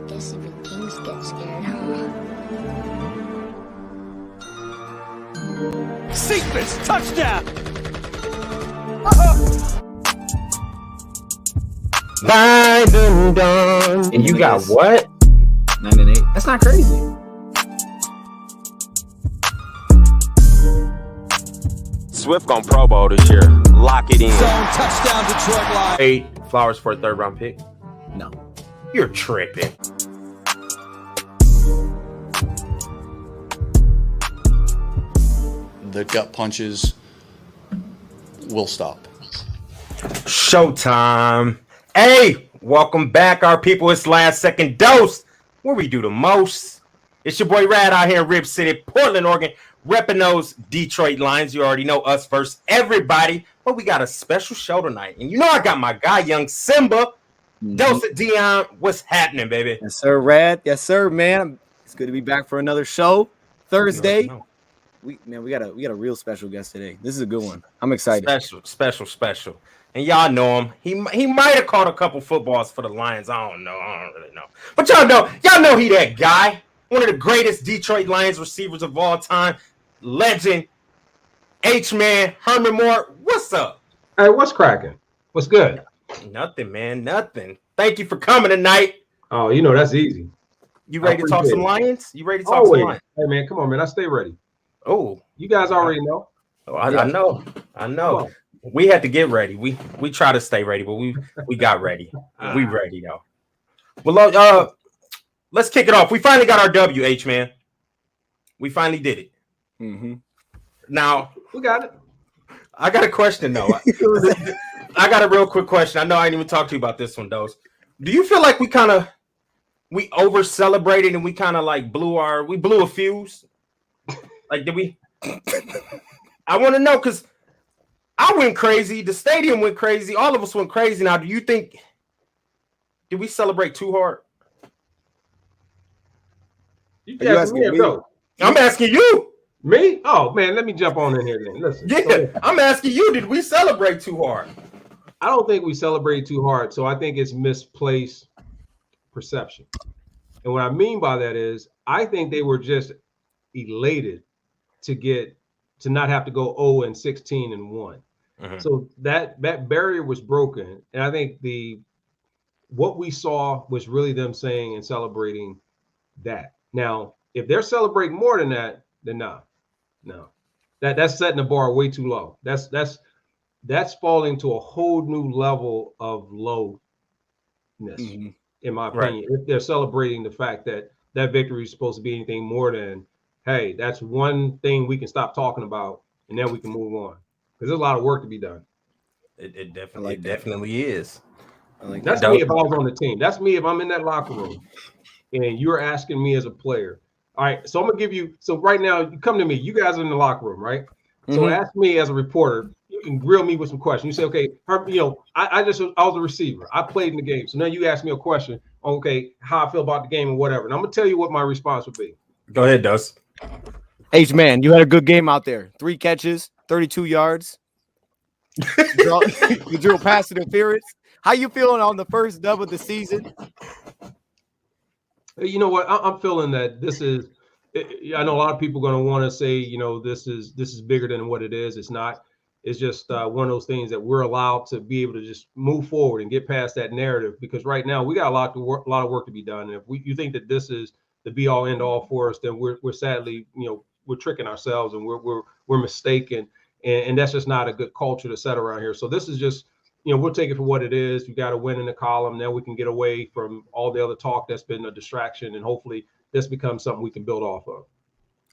Guess even kings get scared, huh? Sequence touchdown. And you got what? 9-8. That's not crazy. Swift on Pro Bowl this year. Lock it in. Zone touchdown, Detroit Lions. 8 Flowers for a 3rd round pick. No. You're tripping. The gut punches will stop. Showtime. Hey, welcome back, our people. It's Last Second Dose, where we do the most. It's your boy Rad out here in Rib City, Portland, Oregon, repping those Detroit Lions. You already know us versus everybody, but we got a special show tonight. And you know I got my guy, Young Simba. Dose it, Dion. What's happening, baby? Yes, sir, Rad. Yes, sir, man. It's good to be back for another show. Thursday. We got a real special guest today. This is a good one. I'm excited. Special. And y'all know him. He might have caught a couple footballs for the Lions. I don't really know. But y'all know he that guy. One of the greatest Detroit Lions receivers of all time. Legend. H-Man. Herman Moore. What's up? Hey, what's cracking? What's good? Nothing, man. Nothing. Thank you for coming tonight. Oh, you know, that's easy. You ready to talk some Lions? You ready to talk Always. some Lions? Hey, man, come on, man. I stay ready. Oh. You guys already know. Oh, I know. We had to get ready. We try to stay ready, but we got ready. We ready though. Well, let's kick it off. We finally got our WH, man. We finally did it. Mm-hmm. Now we got it. I got a question though. I got a real quick question. I know I didn't even talk to you about this one, Dose. Do you feel like we over celebrated and we kind of like blew a fuse? Like, did we? I want to know because I went crazy. The stadium went crazy. All of us went crazy. Now, do you think? Did we celebrate too hard? You asking me? I'm asking you. Me? Oh man, let me jump on in here then. Listen. Yeah, I'm asking you. Did we celebrate too hard? I don't think we celebrated too hard. So I think it's misplaced perception. And what I mean by that is, I think they were just elated to not have to go 0-16-1. Mm-hmm. So that barrier was broken, and I think what we saw was really them saying and celebrating that. Now, if they're celebrating more than that, then no, that's setting the bar way too low. That's falling to a whole new level of lowness, in my opinion. Right. If they're celebrating the fact that victory is supposed to be anything more than, hey, that's one thing we can stop talking about, and then we can move on. Because there's a lot of work to be done. It definitely is. That's me if I was on the team. That's me if I'm in that locker room, and you're asking me as a player. All right, so I'm gonna give you. So right now, you come to me. You guys are in the locker room, right? Mm-hmm. So ask me as a reporter. You can grill me with some questions. You say, okay, I was a receiver. I played in the game. So now you ask me a question. Okay, how I feel about the game and whatever. And I'm gonna tell you what my response would be. Go ahead, Dust. H-Man, you had a good game out there. 3 catches, 32 yards. You drew a pass interference. How you feeling on the first dub of the season? You know what? I'm feeling that this is. I know a lot of people are going to want to say, this is bigger than what it is. It's not. It's just one of those things that we're allowed to be able to just move forward and get past that narrative. Because right now we got a lot of work to be done. And if you think that this is the be all end all for us, then we're sadly, we're tricking ourselves and we're mistaken. And that's just not a good culture to set around here. So this is just, we'll take it for what it is. You got to win in the column. Then we can get away from all the other talk that's been a distraction. And hopefully this becomes something we can build off of.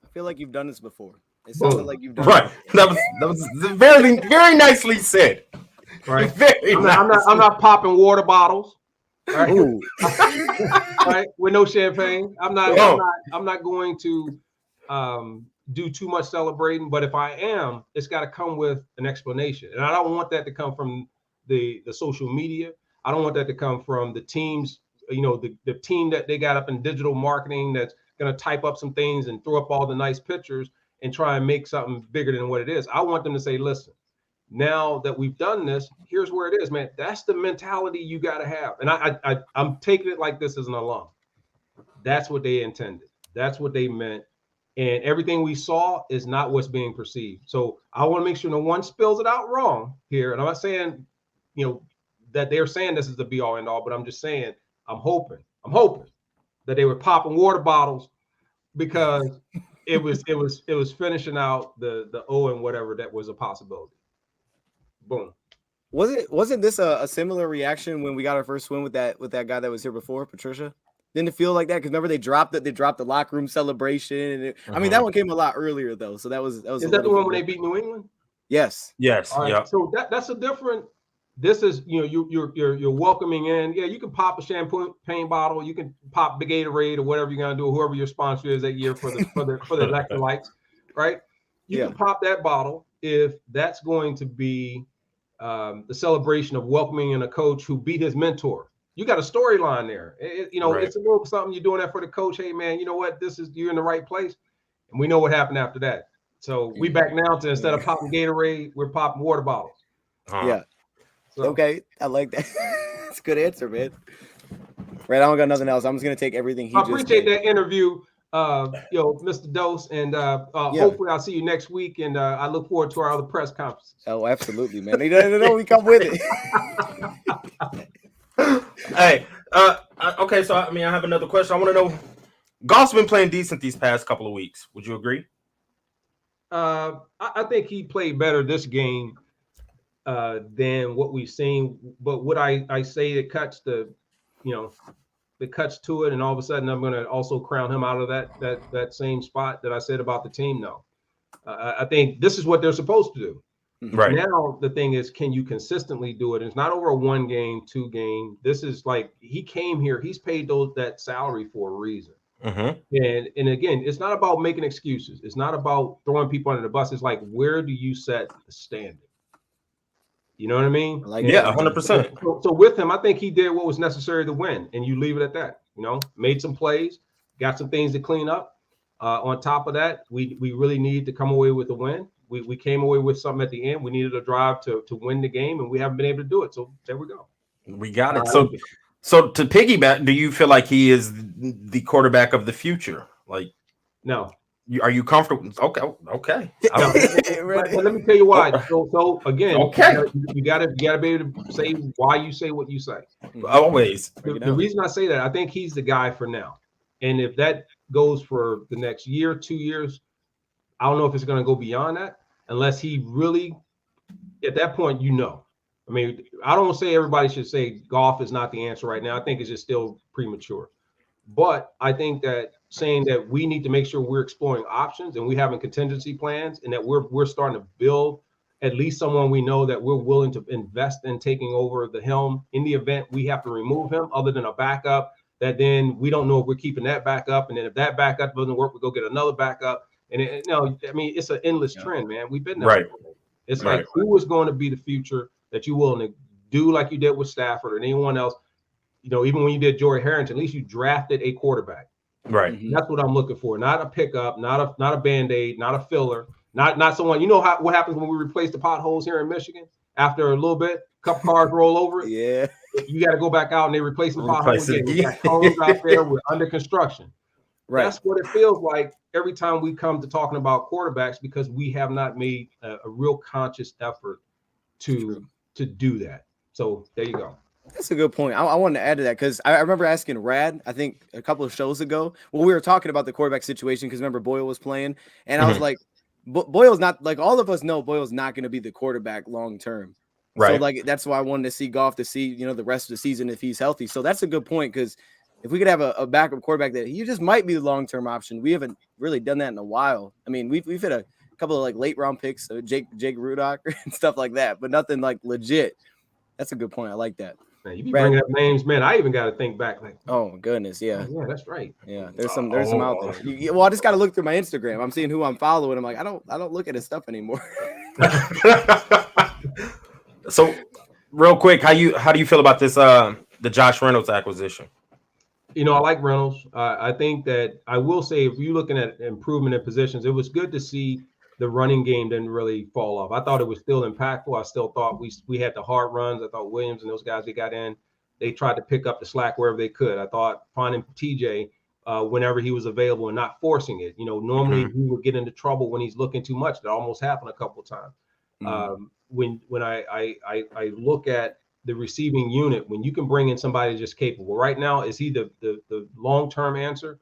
I feel like you've done this before. It sounded like you've done right. That was very, very nicely said. Right. I'm not popping water bottles. Right. Right. With no champagne. I'm not going to do too much celebrating, but if I am, it's got to come with an explanation. And I don't want that to come from the social media. I don't want that to come from the teams, the team that they got up in digital marketing that's going to type up some things and throw up all the nice pictures and try and make something bigger than what it is. I want them to say, listen, now that we've done this, here's where it is, man. That's the mentality you got to have. And I'm taking it like this as an alum. That's what they intended. That's what they meant. And everything we saw is not what's being perceived. So I want to make sure no one spills it out wrong here. And I'm not saying, that they're saying this is the be all end all, but I'm just saying, I'm hoping that they were popping water bottles because it was finishing out the O and whatever that was a possibility. Boom. Wasn't this a similar reaction when we got our first win with that guy that was here before, Patricia? Didn't it feel like that? Because remember they dropped the locker room celebration. And I mean, that one came a lot earlier though. So that was. Is that the one when they beat New England? Yes. Yes. Right. Yeah. So that's a different. This is you're welcoming in. Yeah, you can pop a champagne bottle. You can pop Big Gatorade or whatever you're gonna do. Whoever your sponsor is that year for the electrolytes, right? You can pop that bottle if that's going to be the celebration of welcoming in a coach who beat his mentor. You got a storyline there. Right. It's a little something you're doing that for the coach. Hey, man, you know what? You're in the right place. And we know what happened after that. So we back now to instead of popping Gatorade, we're popping water bottles. Yeah. So, okay. I like that. It's a good answer, man. Right. I don't got nothing else. I'm just going to take everything he I just appreciate did. that interview, Mr. Dose. And hopefully I'll see you next week. And I look forward to our other press conferences. Oh, absolutely, man. They don't know we come with it. Hey, okay. So I have another question. I want to know. Goff's been playing decent these past couple of weeks. Would you agree? I think he played better this game than what we've seen. But would I say it cuts to it, and all of a sudden I'm going to also crown him out of that same spot that I said about the team? No, I think this is what they're supposed to do. Right. Now the thing is, can you consistently do it? It's not over a 1 game, 2 game. This is like he came here. He's paid that salary for a reason. Mm-hmm. And again, it's not about making excuses. It's not about throwing people under the bus. It's like, where do you set the standard? You know what I mean? Like, yeah, 100%. So with him, I think he did what was necessary to win, and you leave it at that. Made some plays, got some things to clean up. On top of that, we really need to come away with a win. We came away with something at the end. We needed a drive to win the game, and we haven't been able to do it. So there we go. We got it. So to piggyback, do you feel like he is the quarterback of the future? Like, no. Are you comfortable? Okay. No. But let me tell you why. So again, okay, you gotta be able to say why you say what you say. Always. The reason I say that, I think he's the guy for now. And if that goes for the next year, 2 years, I don't know if it's going to go beyond that, unless he really, at that point, I mean, I don't say everybody should say Goff is not the answer right now. I think it's just still premature. But I think that saying that we need to make sure we're exploring options and we having contingency plans, and that we're starting to build at least someone we know that we're willing to invest in taking over the helm in the event we have to remove him, other than a backup, that then we don't know if we're keeping that backup. And then if that backup doesn't work, we go get another backup. And it's an endless trend, man. We've been there. Right. It's like, who is going to be the future that you willing to do like you did with Stafford or anyone else? Even when you did Jory Harrington, at least you drafted a quarterback. Right. That's what I'm looking for. Not a pickup, not a Band-Aid, not a filler, not someone. What happens when we replace the potholes here in Michigan? After a little bit, cup cars roll over. Yeah. You got to go back out and they replace the potholes again. We got homes out there. We're under construction. Right. That's what it feels like every time we come to talking about quarterbacks, because we have not made a real conscious effort to do that. So there you go. That's a good point. I wanted to add to that because I remember asking Rad, I think a couple of shows ago, when we were talking about the quarterback situation, because remember Boyle was playing, and I was like, Boyle's not, like, all of us know Boyle's not going to be the quarterback long term. Right. So like that's why I wanted to see Goff to see, the rest of the season if he's healthy. So that's a good point, because if we could have a backup quarterback that he just might be the long term option. We haven't really done that in a while. I mean, we've hit a couple of like late round picks, Jake Rudock and stuff like that, but nothing like legit. That's a good point. I like that. Man, you be bringing up names, man. I even got to think back. Like, oh goodness, yeah, that's right. Yeah, there's some out there. Well, I just got to look through my Instagram. I'm seeing who I'm following. I'm like, I don't look at his stuff anymore. So, real quick, how do you feel about this the Josh Reynolds acquisition? I like Reynolds. I think that I will say, if you're looking at improvement in positions, it was good to see the running game didn't really fall off. I thought it was still impactful. I still thought we had the hard runs. I thought Williams and those guys that got in, they tried to pick up the slack wherever they could. I thought finding TJ whenever he was available and not forcing it. Normally he would get into trouble when he's looking too much. That almost happened a couple of times. When I look at the receiving unit, when you can bring in somebody just capable. Right now, is he the long-term answer?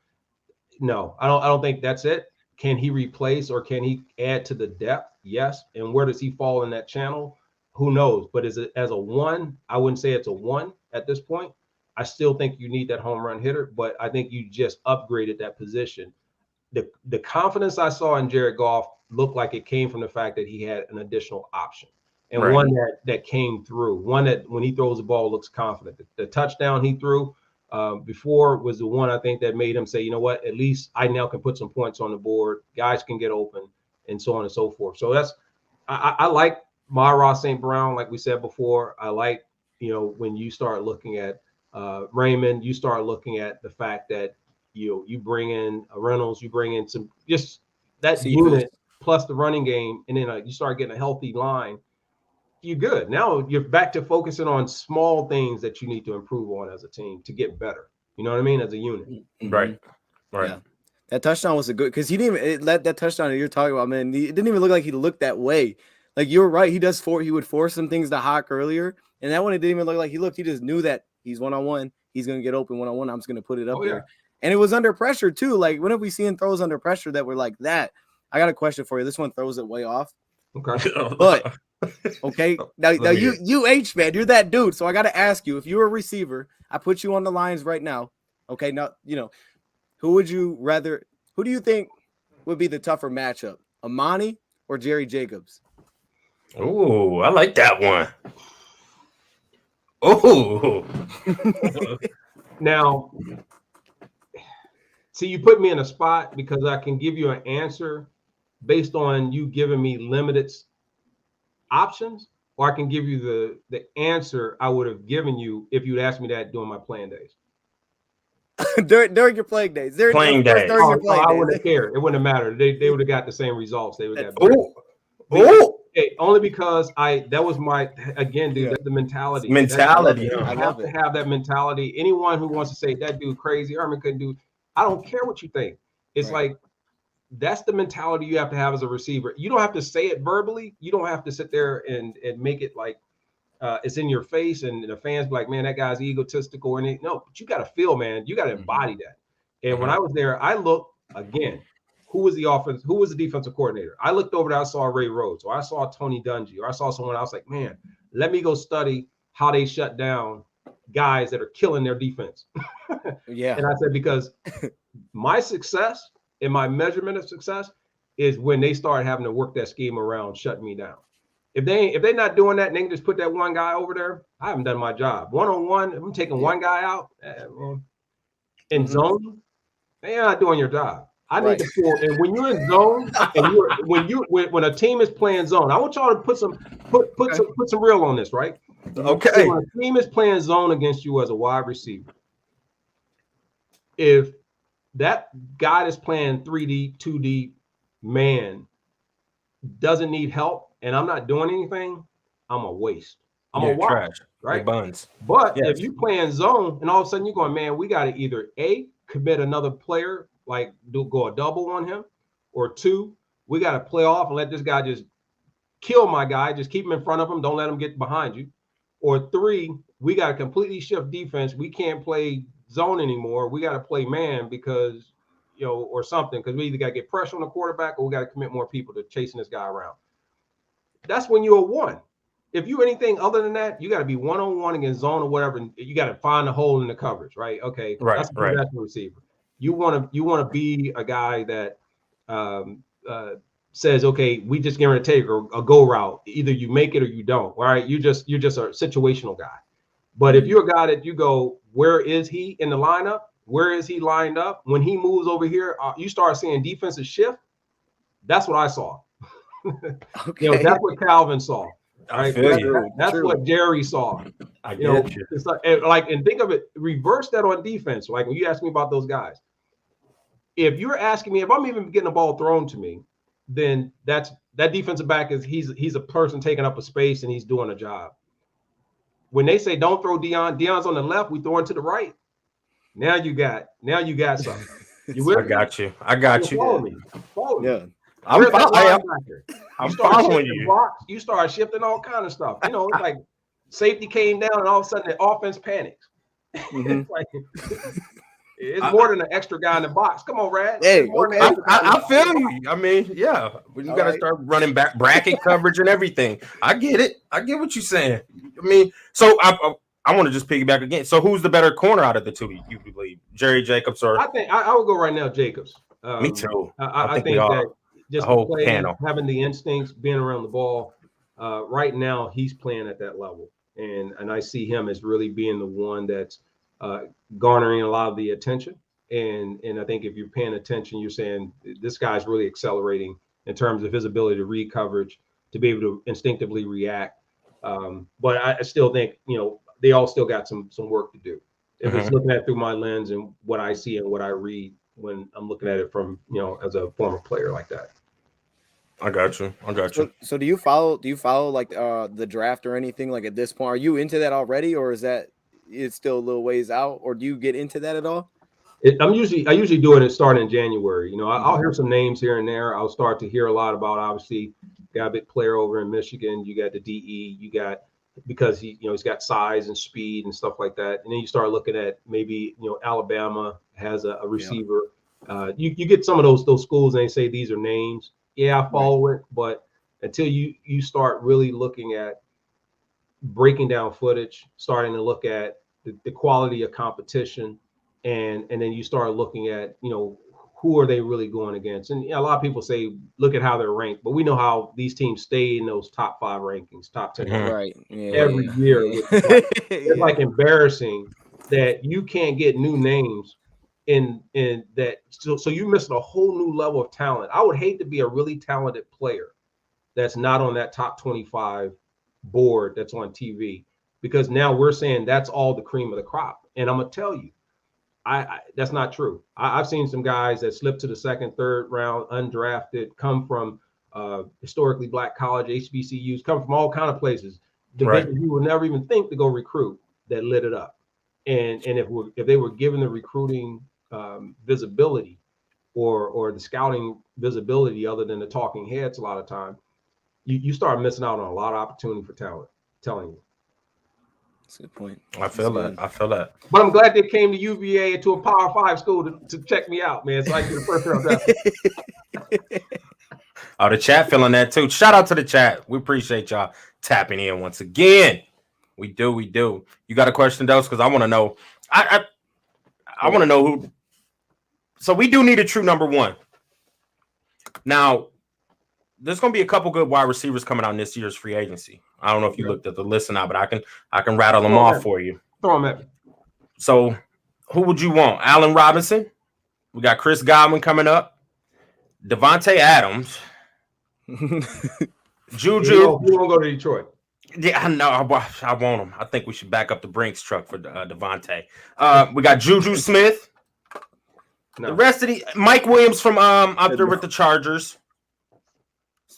No, I don't think that's it. Can he replace or can he add to the depth? Yes. And where does he fall in that channel? Who knows? But as a one, I wouldn't say it's a one at this point. I still think you need that home run hitter, but I think you just upgraded that position. The confidence I saw in Jared Goff looked like it came from the fact that he had an additional option and one that came through. One that when he throws the ball looks confident. The touchdown he threw before was the one I think that made him say, you know what, at least I now can put some points on the board. Guys can get open and so on and so forth. So I like Myra St. Brown, like we said before. I like, when you start looking at Raymond, you start looking at the fact that you bring in a Reynolds, you bring in some just that unit plus the running game, and then you start getting a healthy line. You're good. Now you're back to focusing on small things that you need to improve on as a team to get better. You know what I mean? As a unit. Right. Yeah. That touchdown was a good, because he didn't even let that touchdown that you're talking about, man. It didn't even look like he looked that way. Like you're right. He would force some things to Hawk earlier. And that one, it didn't even look like he looked. He just knew that he's one-on-one. He's going to get open one-on-one. I'm just going to put it up there. And it was under pressure too. Like when have we seen throws under pressure that were like that? I got a question for you. This one throws it way off. Okay. But okay. Now you H man, you're that dude. So I got to ask you, if you're a receiver, I put you on the lines right now. Okay. Now, who do you think would be the tougher matchup? Amani or Jerry Jacobs? Oh, I like that one. Oh. Now, see, you put me in a spot because I can give you an answer based on you giving me limited options, or I can give you the answer I would have given you if you'd asked me that during my playing days. during your playing days. Playing days. I wouldn't have cared. It wouldn't have mattered. They would have got the same results. They would have got only because that was my, again, dude, that's the mentality. I have to have that mentality. Anyone who wants to say that dude crazy, Herman couldn't do, I don't care what you think. It's like, that's the mentality you have to have as a receiver. You don't have to say it verbally. You don't have to sit there and make it like it's in your face and the fans be like, man, that guy's egotistical or anything. No, but you got to feel, man. You got to embody that. And when I was there, I looked again. Who was the defensive coordinator? I looked over there, I saw Ray Rhodes, or I saw Tony Dungy, or I saw someone else like, man, let me go study how they shut down guys that are killing their defense. Yeah. And I said, because my success and my measurement of success is when they start having to work that scheme around shutting me down. If they're not doing that and they can just put that one guy over there, I haven't done my job. One-on-one, if I'm taking one guy out, in zone, you're not doing your job. I need to feel, and when you're in zone, and when a team is playing zone, I want y'all to put some real on this, right? Okay. So when a team is playing zone against you as a wide receiver, if that guy that's playing 3D, 2D man doesn't need help, and I'm not doing anything, I'm a waste. I'm a watch, trash, right? Buns. But if you playing zone, and all of a sudden you're going, man, we got to either A, commit another player, like go a double on him, or two, we got to play off and let this guy just kill my guy, just keep him in front of him, don't let him get behind you. Or three, we got to completely shift defense. We can't play zone anymore. We got to play man because, or something, because we either got to get pressure on the quarterback or we got to commit more people to chasing this guy around. That's when you're one. If you're anything other than that, you got to be one-on-one against zone or whatever. And you got to find the hole in the coverage, right? Okay, that's a professional receiver. You want to be a guy that says, okay, we just going to take a go route. Either you make it or you don't. All right, you're just a situational guy. But if you're a guy that you go, where is he in the lineup? Where is he lined up? When he moves over here, you start seeing defensive shift. That's what I saw. Okay. That's what Calvin saw. I Right? feel you. That's what Jerry saw. I get you. It's like, and think of it, reverse that on defense. Like when you ask me about those guys, if you're asking me, if I'm even getting a ball thrown to me, then that defensive back he's a person taking up a space and he's doing a job. When they say don't throw Deion's on the left, we throw it to the right. Now you got something. I got you. Follow me. Yeah. I'm following you. Box, you start shifting all kind of stuff. You know, it's like safety came down and all of a sudden the offense panics. It's more than an extra guy in the box. Come on, Rad. Hey, okay. I feel you. I mean, yeah, you got to start running back bracket coverage and everything. I get it. I get what you're saying. I mean, so I want to just piggyback again. So who's the better corner out of the two? You believe Jerry Jacobs or? I think I would go right now, Jacobs. Me too. I think that just the whole playing, panel, having the instincts, being around the ball. Right now, he's playing at that level, and I see him as really being the one that's garnering a lot of the attention. And I think if you're paying attention, you're saying this guy's really accelerating in terms of his ability to read coverage, to be able to instinctively react. But I still think, you know, they all still got some work to do. If it's looking at through my lens and what I see and what I read when I'm looking at it from, you know, as a former player like that. I got you. So do you follow like the draft or anything like at this point? Are you into that already, or is that it's still a little ways out, or do you get into that at all? I usually do it starting in January. You know, I'll hear some names here and there. I'll start to hear a lot about, obviously, got a big player over in Michigan. You got the DE. You got, because he's got size and speed and stuff like that. And then you start looking at maybe, you know, Alabama has a receiver. Yeah. You get some of those schools and they say these are names. Yeah, I follow it, but until you start really looking at breaking down footage, starting to look at the quality of competition, and then you start looking at, you know, who are they really going against? And a lot of people say, look at how they're ranked, but we know how these teams stay in those top 5 rankings, top 10 right? Every year. It's like embarrassing that you can't get new names in that. So you're missing a whole new level of talent. I would hate to be a really talented player that's not on that top 25 board that's on TV, because now we're saying that's all the cream of the crop. And I'm gonna tell you, I that's not true. I've seen some guys that slip to the 2nd, 3rd round, undrafted, come from historically black college, HBCUs, come from all kind of places, divisions you would never even think to go recruit, that lit it up. And if they were given the recruiting visibility or the scouting visibility other than the talking heads, a lot of time, you start missing out on a lot of opportunity for talent. I'm telling you. That's a good point. I feel that. But I'm glad they came to UVA, to a Power 5 school to check me out, man. So I get the first round draft. Oh, the chat feeling that too. Shout out to the chat. We appreciate y'all tapping in once again. We do. You got a question, Dose? Because I want to know. I want to know who. So we do need a true number 1. Now, there's going to be a couple good wide receivers coming out in this year's free agency. I don't know if you looked at the list or not, but I can rattle them off for you. Throw them at me. So, who would you want? Allen Robinson. We got Chris Godwin coming up. Devontae Adams. Juju. You won't go to Detroit. Yeah, I know. I want him. I think we should back up the Brinks truck for Devontae. We got Juju Smith. No. The rest of Mike Williams from up there with the Chargers.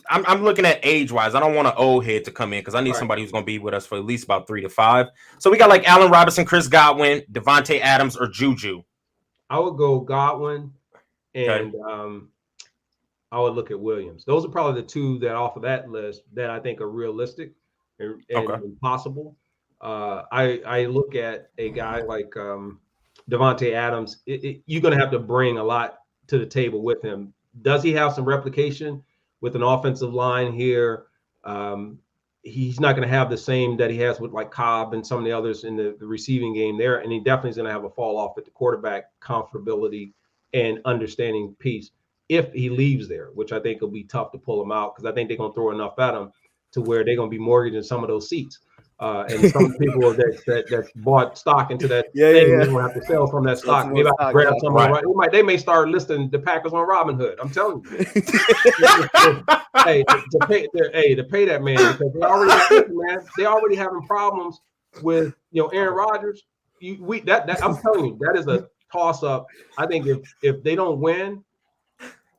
I'm looking at age-wise. I don't want an old head to come in because I need somebody who's going to be with us for at least about 3 to 5. So we got like Allen Robinson, Chris Godwin, Devontae Adams, or Juju. I would go Godwin, and I would look at Williams. Those are probably the 2 that off of that list that I think are realistic and possible. I look at a guy like Devontae Adams. You're going to have to bring a lot to the table with him. Does he have some replication with an offensive line here? He's not going to have the same that he has with like Cobb and some of the others in the receiving game there. And he definitely is going to have a fall off at the quarterback comfortability and understanding piece if he leaves there, which I think will be tough to pull him out, because I think they're going to throw enough at him to where they're going to be mortgaging some of those seats. And some people that bought stock into that thing, they don't have to sell from that stock. Maybe I can grab some. They may start listing the Packers on Robinhood. I'm telling you. to pay that man, because they already having problems with Aaron Rodgers. I'm telling you, that is a toss up. I think if they don't win,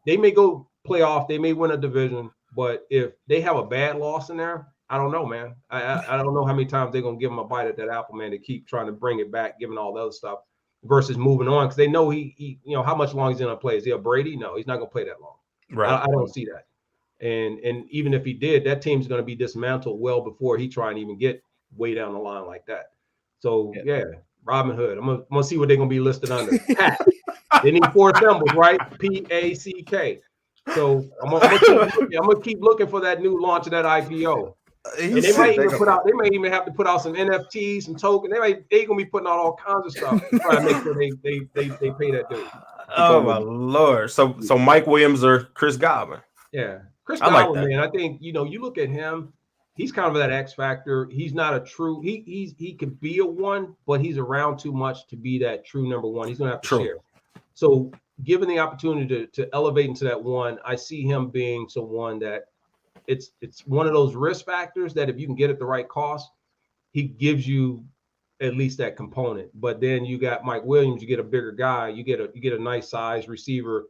they may go playoff. They may win a division, but if they have a bad loss in there, I don't know, man. I don't know how many times they're gonna give him a bite at that apple, man, to keep trying to bring it back, given all the other stuff, versus moving on because they know he how much long he's gonna play. Is he a Brady? No, he's not gonna play that long. Right. I don't see that. And even if he did, that team's gonna be dismantled well before he try and even get way down the line like that. So yeah, Robin Hood. I'm gonna see what they're gonna be listed under. They need 4 symbols, right? PACK. So I'm gonna keep looking for that new launch of that IPO. And they might even they may even have to put out some NFTs, some tokens. They gonna be putting out all kinds of stuff to try to make sure they pay that dude. Oh my Lord. So Mike Williams or Chris Godwin. Yeah. Chris Godwin, like man. I think you look at him, he's kind of that X factor. He's not a true, he could be a one, but he's around too much to be that true number one. He's gonna have to share. So given the opportunity to elevate into that one, I see him being someone that it's one of those risk factors that if you can get at the right cost, he gives you at least that component. But then you got Mike Williams, you get a bigger guy, you get a nice size receiver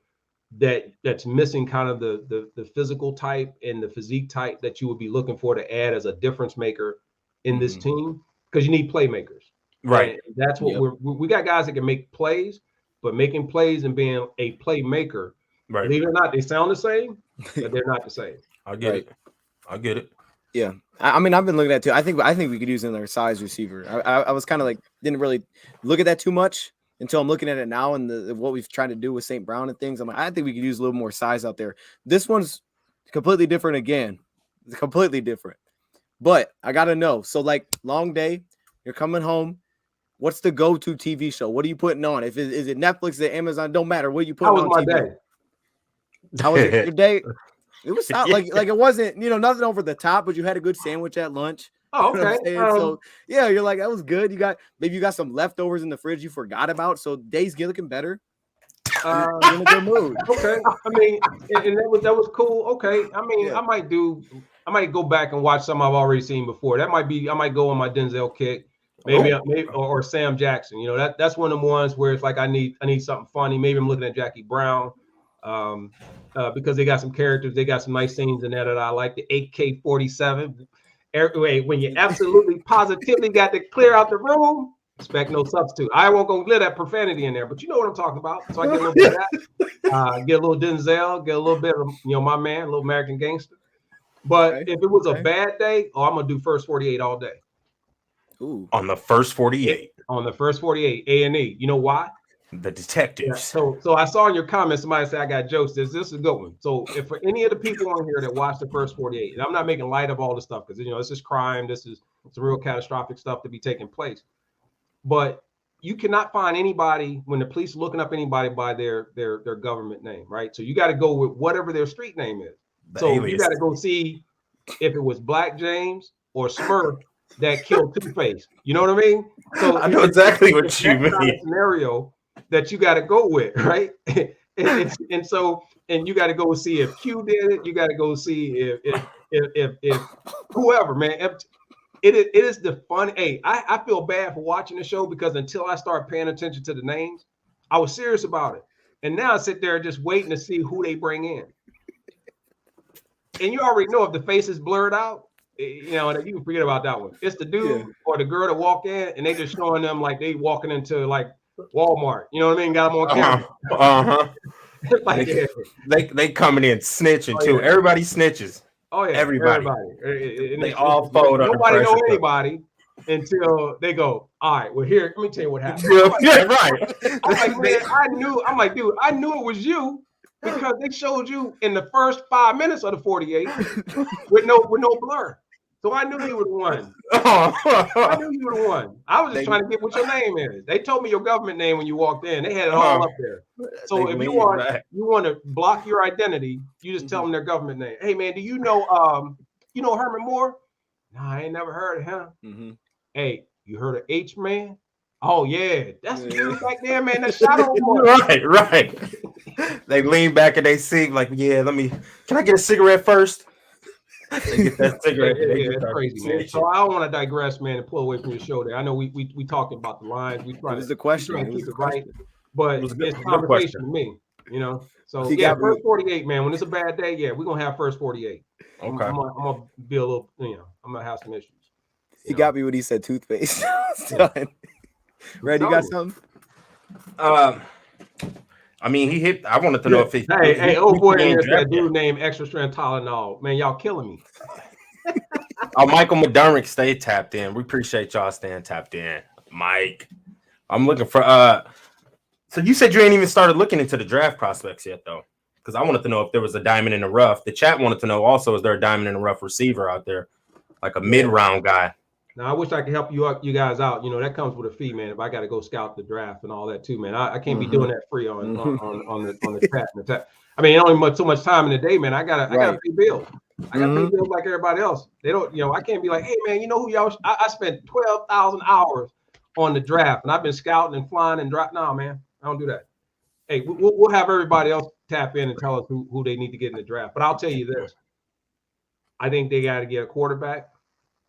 that's missing kind of the physical type and the physique type that you would be looking for to add as a difference maker in this team, because you need playmakers. Right. And that's what we got guys that can make plays, but making plays and being a playmaker, believe it or not, they sound the same, but they're not the same. I get it. Yeah. I mean, I've been looking at it too. I think we could use another size receiver. I was kind of like, didn't really look at that too much until I'm looking at it now and what we've tried to do with St. Brown and things. I'm like, I think we could use a little more size out there. This one's completely different again. It's completely different. But I got to know. So like long day, you're coming home. What's the go-to TV show? What are you putting on? Is it Netflix, is it Amazon? Don't matter. What are you putting on? How was my day? How was your day? It was like it wasn't, nothing over the top, but you had a good sandwich at lunch. Oh, okay. So yeah, you're like, that was good. You got some leftovers in the fridge you forgot about. So days get looking better. You're in a good mood. Okay. I mean, and that was cool. Okay. I mean, I might go back and watch some I've already seen before. I might go on my Denzel kick. Maybe or Sam Jackson. That's one of the ones where it's like I need something funny. Maybe I'm looking at Jackie Brown. Because they got some characters, they got some nice scenes in there that I like. The AK-47. When you absolutely positively got to clear out the room, expect no substitute. I won't go get that profanity in there, but you know what I'm talking about. So I get a little bit of that. Get a little Denzel, get a little bit of my man, a little American Gangster. But if it was a bad day, I'm gonna do First 48 all day. Ooh. On the first 48. On the first 48, A&E. You know why? The detectives. Yeah, so I saw in your comments somebody say I got jokes. This is a good one. So if for any of the people on here that watch the first 48, and I'm not making light of all the stuff because this is crime, this is some real catastrophic stuff to be taking place. But you cannot find anybody when the police are looking up anybody by their government name, right? So you got to go with whatever their street name is. You got to go see if it was Black James or Smurf that killed Two-Face. You know what I mean? So I know exactly what you mean. Scenario that you got to go with, right? and you got to go see if Q did it. You got to go see if whoever, man. It is the fun. Hey, I feel bad for watching the show because until I start paying attention to the names, I was serious about it, and now I sit there just waiting to see who they bring in. And you already know if the face is blurred out, you can forget about that one. It's the dude or the girl that walk in, and they just showing them like they walking into like Walmart. You know what I mean? Got them on camera. Like, they coming in snitching too. Yeah. Everybody snitches. Oh yeah, everybody. And they all fold. Nobody know anybody until they go. All right, well here, let me tell you what happened. Right. I'm like, man, dude, I knew it was you because they showed you in the first 5 minutes of the 48 with no blur. So I knew you were the one. I knew you were the one. I was just trying to get what your name is. They told me your government name when you walked in. They had it all up there. So if you want to block your identity, you just tell them their government name. Hey man, do you know Herman Moore? No, I ain't never heard of him. Mm-hmm. Hey, you heard of H-Man? Oh yeah, that's you back there, man. That shot on right. They lean back in their seat like, yeah, can I get a cigarette first? They get that cigarette. It's crazy, man. So I don't want to digress, man, and pull away from your show there. I know we talked about the lines. We try to the question. keep it right, but it's a conversation to me. You know, so He yeah, got me. first 48, man. When it's a bad day, yeah, we're gonna have first 48. Okay. I'm gonna be a little, I'm gonna have some issues. He got me when he said toothpaste. Yeah. Red, you got something? I mean, he hit. I wanted to know if he. Hey, old boy in ain't there, that drafted. dude named Extra Strength Tylenol. Man, y'all killing me. Oh, Michael McDermott, stay tapped in. We appreciate y'all staying tapped in, Mike. I'm looking for. So you said you ain't even started looking into the draft prospects yet, though, because I wanted to know if there was a diamond in the rough. The chat wanted to know also, is there a diamond in the rough receiver out there, like a mid-round guy? Now, I wish I could help you guys out. You know, that comes with a fee, man. If I got to go scout the draft and all that too, man, I can't be doing that free on the chat. I mean, only so much time in the day, man. I gotta pay bills. I gotta pay bills like everybody else. They don't, I can't be like, hey, man, you know who y'all? I spent 12,000 hours on the draft, and I've been scouting and flying and drop. No, man, I don't do that. Hey, we'll have everybody else tap in and tell us who they need to get in the draft. But I'll tell you this: I think they got to get a quarterback.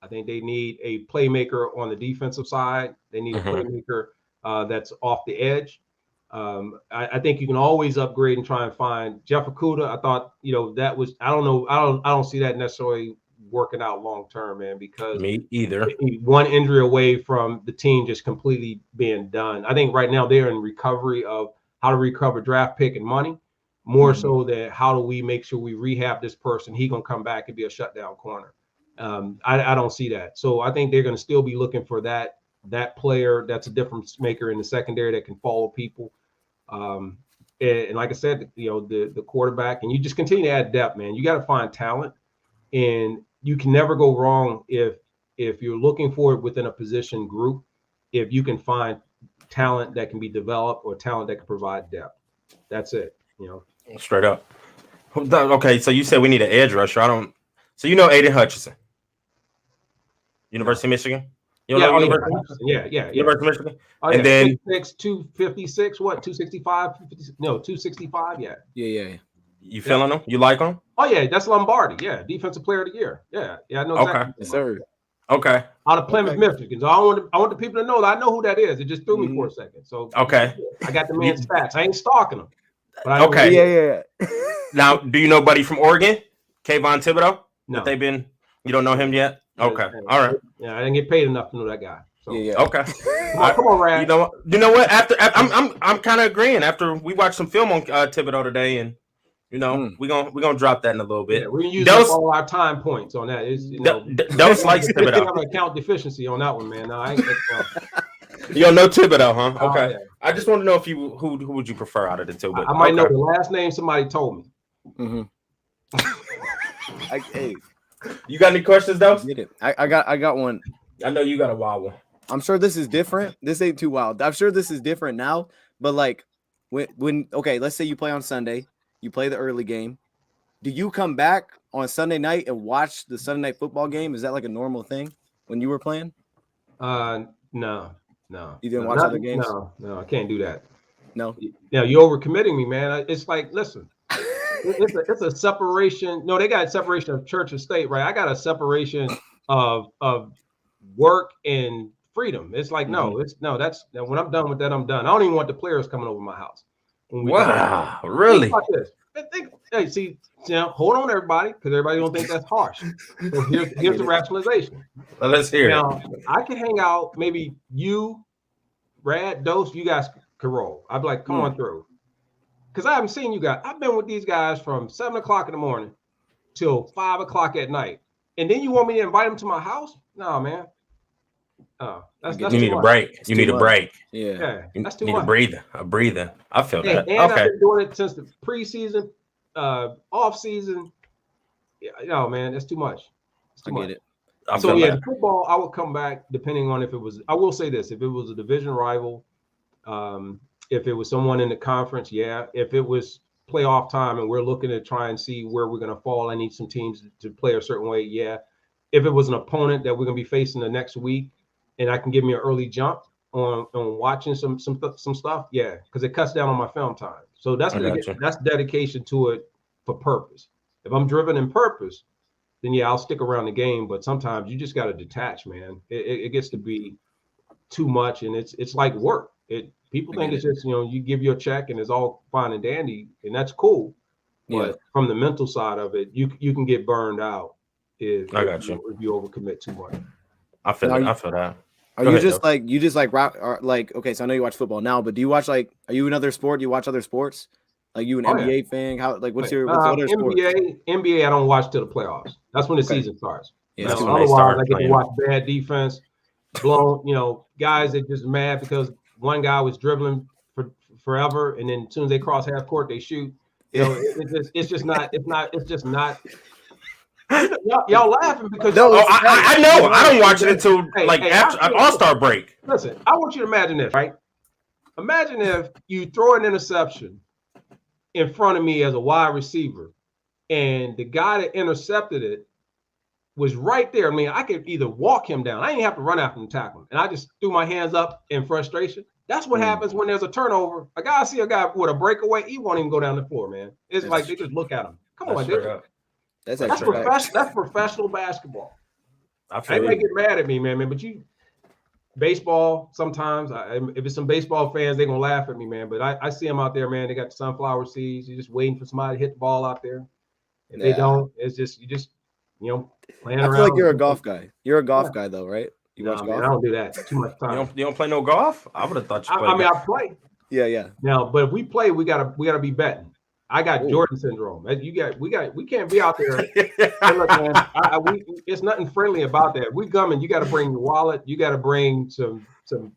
I think they need a playmaker on the defensive side. They need a playmaker that's off the edge. I think you can always upgrade and try and find Jeff Okudah. I thought, that was, I don't know. I don't see that necessarily working out long term, man, because Me either. One injury away from the team just completely being done. I think right now they're in recovery of how to recover draft pick and money, more so than how do we make sure we rehab this person. He gonna come back and be a shutdown corner. I don't see that. So I think they're going to still be looking for that player that's a difference maker in the secondary that can follow people. And like I said, the quarterback, and you just continue to add depth, man. You got to find talent, and you can never go wrong if you're looking for it within a position group. If you can find talent that can be developed or talent that can provide depth, that's it. Straight up. Okay, so you said we need an edge rusher. So Aiden Hutchinson, University of Michigan. University of Michigan. Oh, and then 6'6", 256, what, 265? No, 265, Yeah. You feeling him? You like him? Oh, yeah, that's Lombardi. Yeah, Defensive Player of the Year. Yeah, I know exactly. Okay. Yes, sir. Okay. Out of Plymouth, Michigan. So I want the people to know that I know who that is. It just threw me for a second. So okay, I got the man's stats. I ain't stalking him. But Yeah. Now, do you know buddy from Oregon, Kayvon Thibodeau? No. That you don't know him yet? Okay. All right. Yeah, I didn't get paid enough to know that guy. So. Yeah. Okay. Come on, Rad. You know what? After I'm kind of agreeing. After we watched some film on Thibodeau today, and we're gonna drop that in a little bit. Yeah, we're gonna use up all our time points on that. Dose likes Thibodeau. I'm gonna count deficiency on that one, man. No, I ain't. You don't know Thibodeau, huh? Okay. Yeah. I just want to know if who would you prefer out of the two? But I might know the last name somebody told me. Hey, you got any questions, though? Get it. I got one. I know you got a wild one. I'm sure this is different. This ain't too wild. I'm sure this is different now. But like when okay, let's say you play on Sunday, you play the early game. Do you come back on Sunday night and watch the Sunday night football game? Is that like a normal thing when you were playing? No. You didn't watch other games? No, I can't do that. No. Now you're overcommitting me, man. It's like, listen, it's a separation. No, they got a separation of church and state, right? I got a separation of work and freedom. It's like, that's when I'm done with that, I'm done. I don't even want the players coming over my house. Wow, really? Think about this. Hey, see, hold on, everybody, because everybody don't think that's harsh. So here's the rationalization. Well, let's hear it. Now, I can hang out, maybe you, Rad, Dose, you guys could roll. I'd be like, come on through. Because I haven't seen you guys. I've been with these guys from 7 o'clock in the morning till 5 o'clock at night. And then you want me to invite them to my house? No, man. That's you need a break. You need a break. Yeah, that's too much. A breather. I feel that. And I've been doing it since the preseason, off season. Yeah, no, man, that's too much. It's too much. Get it. So yeah, football, I would come back depending on if it was. I will say this: if it was a division rival, if it was someone in the conference, yeah. If it was playoff time and we're looking to try and see where we're going to fall, I need some teams to play a certain way, yeah. If it was an opponent that we're going to be facing the next week, and I can give me an early jump on watching some stuff, yeah, because it cuts down on my film time. So that's dedication to it for purpose. If I'm driven in purpose, then yeah, I'll stick around the game. But sometimes you just got to detach, man. It gets to be too much, and it's like work. People think it's just, you give your check and it's all fine and dandy, and that's cool. But from the mental side of it, you can get burned out if you overcommit too much. I feel that. Are you just okay? So I know you watch football now, but do you watch are you another sport? Do you watch other sports? Like you an NBA fan? How what's your other sport? NBA? I don't watch till the playoffs. That's when the season starts. Yeah, otherwise, I get to watch bad defense, blown. Guys that just mad because one guy was dribbling for forever, and then as soon as they cross half court, they shoot. It's just not. Y'all laughing because I know. I don't watch it until after an All-Star break. Listen, I want you to imagine this, right? Imagine if you throw an interception in front of me as a wide receiver, and the guy that intercepted it was right there. I mean, I could either walk him down. I didn't have to run after him and tackle him. And I just threw my hands up in frustration. That's what happens when there's a turnover. I see a guy with a breakaway, he won't even go down the floor, man. It's like they just look at him. Come on, dude. That's professional basketball. They might get mad at me, man. But baseball, sometimes, if it's some baseball fans, they're going to laugh at me, man. But I see them out there, man. They got the sunflower seeds. You're just waiting for somebody to hit the ball out there. If they don't, it's just, playing around. I feel like you're a golf guy. You're a golf guy, though, right? You watch golf? Man, I don't do that. Too much time. You don't play no golf? I would have thought you played. I play. Yeah. Now, but if we play, we gotta be betting. I got Jordan syndrome. We can't be out there. Hey, look, man, it's nothing friendly about that. We coming. You got to bring your wallet. You got to bring some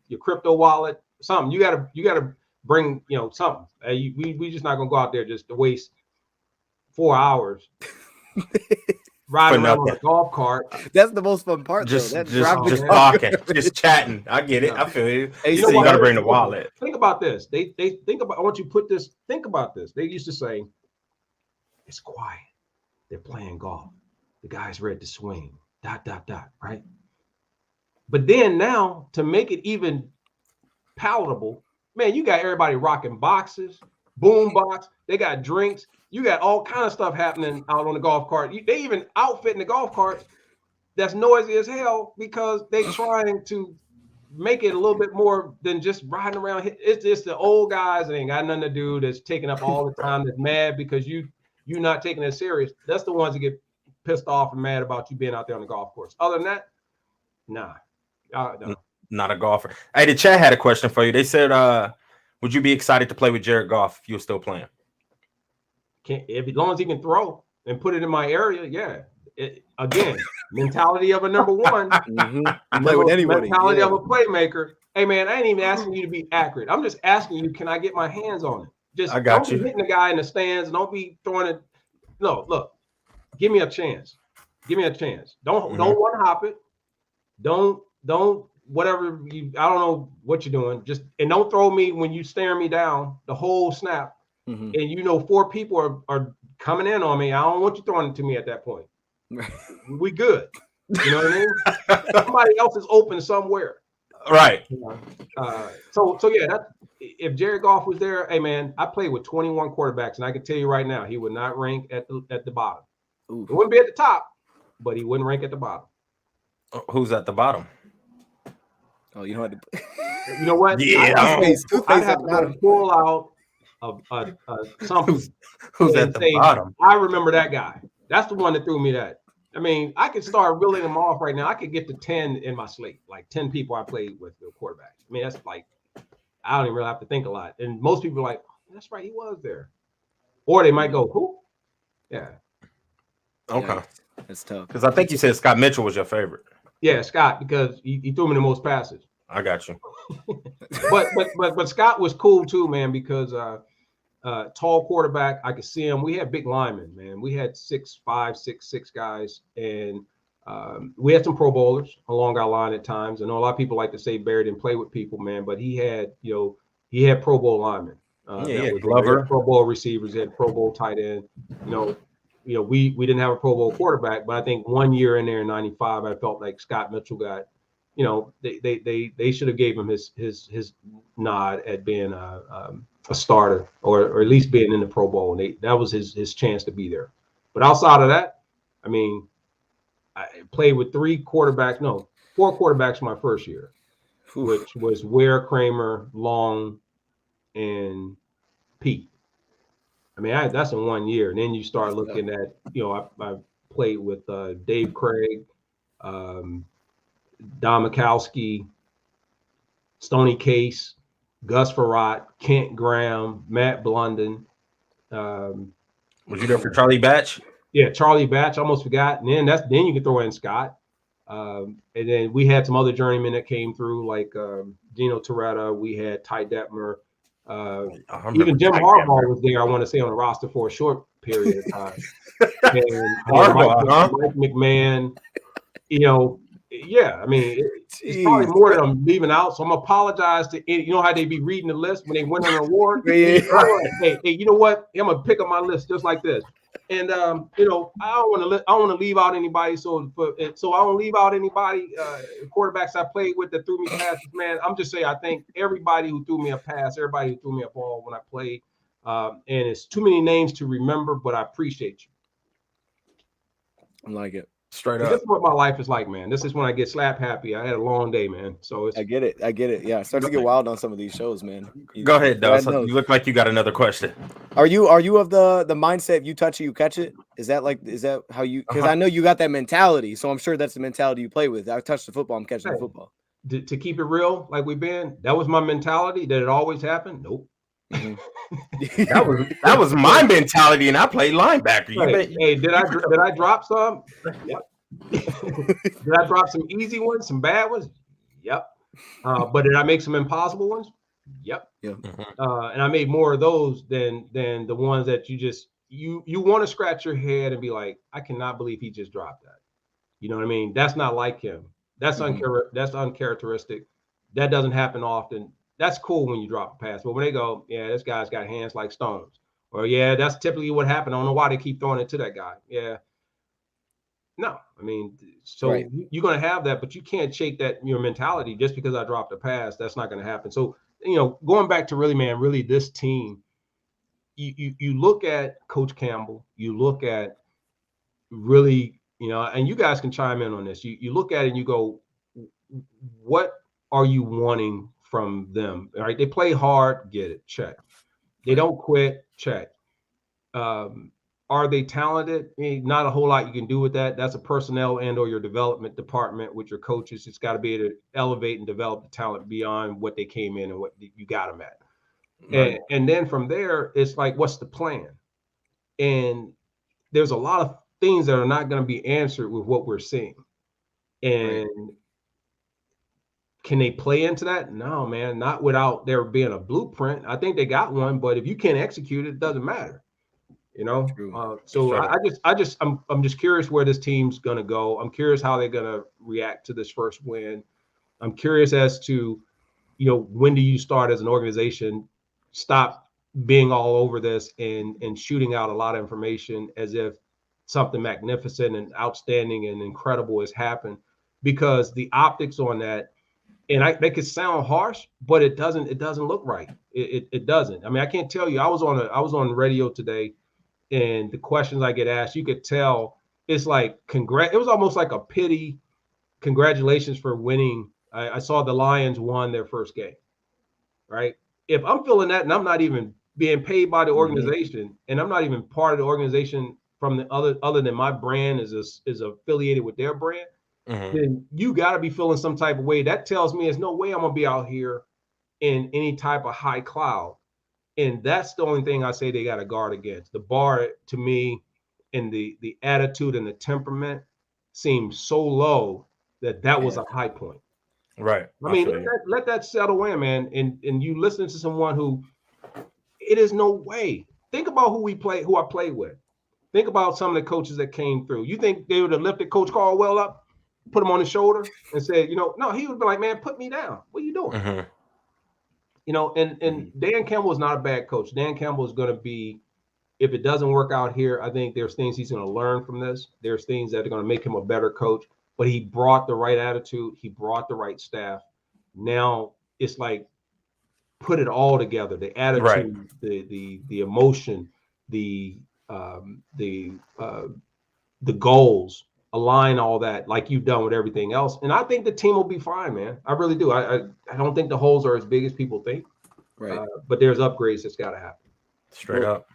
your crypto wallet. Something. You got to bring something. We just not gonna go out there just to waste 4 hours riding around on a golf cart. That's the most fun part. Just talking, just chatting. I get it. I feel it. You got to bring the wallet. Think about this. They think about. I want you to put this. Think about this. They used to say, "It's quiet. They're playing golf. The guy's ready to swing." ... Right. But then now, to make it even palatable, man, you got everybody rocking boxes, boom box. They got drinks. You got all kind of stuff happening out on the golf cart. They even outfitting the golf carts that's noisy as hell because they trying to make it a little bit more than just riding around. It's just the old guys that ain't got nothing to do, that's taking up all the time, that's mad because you're not taking it serious. That's the ones that get pissed off and mad about you being out there on the golf course. Other than that, nah. No. Not a golfer. Hey, the chat had a question for you. They said, would you be excited to play with Jared Goff if you were still playing? As long as he can throw and put it in my area, yeah. Again, mentality of a number one. Play with anybody. Mentality of a playmaker. Hey, man, I ain't even asking you to be accurate. I'm just asking you, can I get my hands on it? Just don't be hitting the guy in the stands. Don't be throwing it. No, look, give me a chance. Give me a chance. Don't one hop it. Don't whatever you. I don't know what you're doing. And don't throw me when you stare me down the whole snap. And 4 people are coming in on me. I don't want you throwing it to me at that point. We good. You know what I mean? Somebody else is open somewhere. Right. So yeah, if Jared Goff was there, hey man, I played with 21 quarterbacks, and I can tell you right now, he would not rank at the bottom. He wouldn't be at the top, but he wouldn't rank at the bottom. Who's at the bottom? Oh, you know what? You know what? Yeah, I'd have to pull out something. Who's at the bottom? I remember that guy. That's the one that threw me that. I mean, I could start reeling them off right now. I could get to 10 in my slate, like 10 people I played with the quarterbacks. I mean, that's like, I don't even really have to think a lot. And most people are like, oh, that's right, he was there. Or they might go, who? Yeah. Okay. Yeah, that's tough. Because I think you said Scott Mitchell was your favorite. Yeah, Scott, because he threw me the most passes. I got you. but Scott was cool too, man, because tall quarterback, I could see him. We had big linemen, man. We had 6'5", 6'6" guys, and we had some Pro Bowlers along our line at times. I know a lot of people like to say Barry didn't play with people, man, but he had Pro Bowl linemen. Glover, Pro Bowl receivers, he had Pro Bowl tight end. We didn't have a Pro Bowl quarterback, but I think 1 year in there in '95, I felt like Scott Mitchell got. They should have gave him his nod at being a starter or at least being in the Pro Bowl. And that was his chance to be there. But outside of that, I mean, I played with 4 quarterbacks my first year. which was Ware, Kramer, Long, and Pete. I mean, that's in 1 year. And then you start looking at, I played with Dave Craig, Don Mikowski, Stoney Case, Gus Farrat, Kent Graham, Matt Blunden. Was you there for Charlie Batch? Yeah, Charlie Batch. Almost forgot. And then you can throw in Scott. And then we had some other journeymen that came through, like Dino Toretta. We had Ty Detmer. Even Jim Harbaugh was there, I want to say, on the roster for a short period of time. And Mike McMahon, I mean, it's probably more that I'm leaving out. So I'm going to apologize to, how they be reading the list when they win an award. Hey, you know what? I'm going to pick up my list just like this. And I don't want to leave out anybody. So I don't leave out anybody. Quarterbacks I played with that threw me passes, man. I'm just saying, I think everybody who threw me a pass, everybody who threw me a ball when I played, and it's too many names to remember, but I appreciate you. I like it. Straight up. This is what my life is like, man. This is when I get slap happy. I had a long day, man. So I get it. Yeah, it starts to get wild on some of these shows, man. Go ahead, Dose. You look like you got another question. Are you of the mindset, you touch it, you catch it? Is that how you? Because I know you got that mentality, so I'm sure that's the mentality you play with. I touch the football, I'm catching the football. To keep it real, like we've been, that was my mentality. Did it always happen? Nope. that was my mentality, and I played linebacker. Hey, did I drop some? Yep. Did I drop some easy ones, some bad ones? Yep. But did I make some impossible ones? Yep. Yeah. And I made more of those than the ones that you want to scratch your head and be like, I cannot believe he just dropped that. You know what I mean? That's not like him. That's that's uncharacteristic. That doesn't happen often. That's cool when you drop a pass, but when they go, yeah, this guy's got hands like stones, or yeah, that's typically what happened. I don't know why they keep throwing it to that guy. Yeah. No, I mean, so you're going to have that, but you can't shake that your mentality just because I dropped a pass. That's not going to happen. So, going back to really this team, you look at Coach Campbell, you look at really, and you guys can chime in on this. You look at it and you go, what are you wanting from them? All right, they play hard, get it, check. They don't quit, check. Are they talented? Not a whole lot you can do with that. That's a personnel and or your development department with your coaches. It's got to be able to elevate and develop the talent beyond what they came in and what you got them at. Right. And then from there, it's like, what's the plan? And there's a lot of things that are not going to be answered with what we're seeing. And can they play into that? No, man, not without there being a blueprint. I think they got one, but if you can't execute it, it doesn't matter. So I'm just curious where this team's going to go. I'm curious how they're going to react to this first win. I'm curious as to, when do you start as an organization, stop being all over this and shooting out a lot of information as if something magnificent and outstanding and incredible has happened, because the optics on that, and they could sound harsh, but it doesn't look right. It doesn't. I mean, I can't tell you, I was on radio today, and the questions I get asked, you could tell it's like, it was almost like a pity. Congratulations for winning. I saw the Lions won their first game, right? If I'm feeling that and I'm not even being paid by the organization, and I'm not even part of the organization from the other than my brand is affiliated with their brand, then you got to be feeling some type of way. That tells me there's no way I'm going to be out here in any type of high cloud. And that's the only thing I say they got to guard against. The bar, to me, and the attitude and the temperament seems so low that was a high point. Right. I mean, let that settle in, man. And you listen to someone who, it is no way. Think about who I played with. Think about some of the coaches that came through. You think they would have lifted Coach Caldwell up, put him on his shoulder, and said, no, he would be like, man, put me down. What are you doing? And Dan Campbell is not a bad coach. Dan Campbell is going to be, if it doesn't work out here, I think there's things he's going to learn from this. There's things that are going to make him a better coach. But he brought the right attitude. He brought the right staff. Now it's like, put it all together: the attitude, the emotion, the goals, align all that like you've done with everything else. And I think the team will be fine, man. I really do. I don't think the holes are as big as people think. Right. But there's upgrades that's got to happen. Straight up.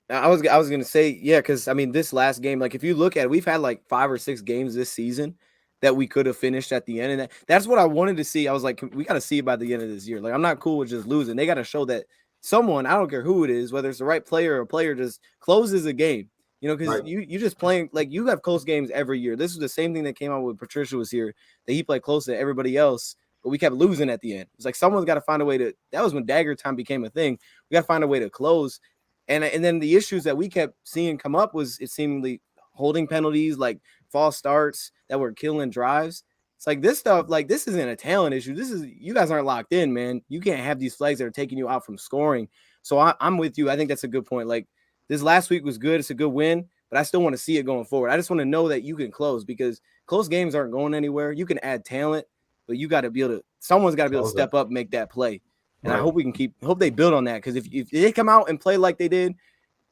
I was gonna say, yeah, because I mean, this last game, like if you look at it, we've had like 5 or 6 games this season that we could have finished at the end, and that's what I wanted to see. I was like, we got to see it by the end of this year. Like, I'm not cool with just losing. They got to show that someone, I don't care who it is, whether it's the right player or a player, just closes a game. You know, because you just playing, like, you have close games every year. This was the same thing that came out when Patricia was here, that he played close to everybody else, but we kept losing at the end. It's like someone's got to find a way to. That was when dagger time became a thing. We got to find a way to close. And then the issues that we kept seeing come up was it seemingly holding penalties, like false starts that were killing drives. It's like this stuff, like this isn't a talent issue. This is, you guys aren't locked in, man. You can't have these flags that are taking you out from scoring. So I'm with you. I think that's a good point. Like this last week was good. It's a good win, but I still want to see it going forward. I just want to know that you can close, because close games aren't going anywhere. You can add talent, but you got to be able to, someone's got to be able to step up, make that play. And I hope we can hope they build on that. Because if they come out and play like they did,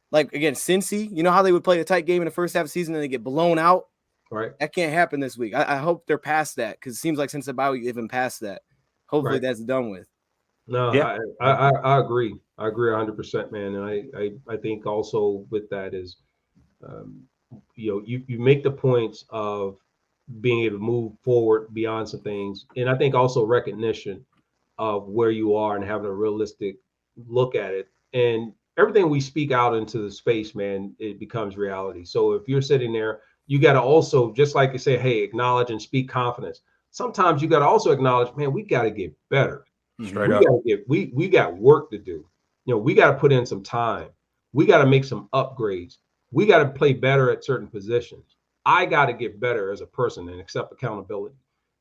like against Cincy, you know how they would play a tight game in the first half of the season and they get blown out? Right. That can't happen this week. I hope they're past that, because it seems like since the bye week they've been past that. Hopefully that's done with. No, yeah. I agree. I agree 100%, man. And I think also with that is, you make the points of being able to move forward beyond some things. And I think also recognition of where you are and having a realistic look at it. And everything we speak out into the space, man, it becomes reality. So if you're sitting there, you got to also, just like you say, hey, acknowledge and speak confidence. Sometimes you got to also acknowledge, man, we got to get better. Straight up. We got work to do. You know, we got to put in some time. We got to make some upgrades. We got to play better at certain positions. I got to get better as a person and accept accountability.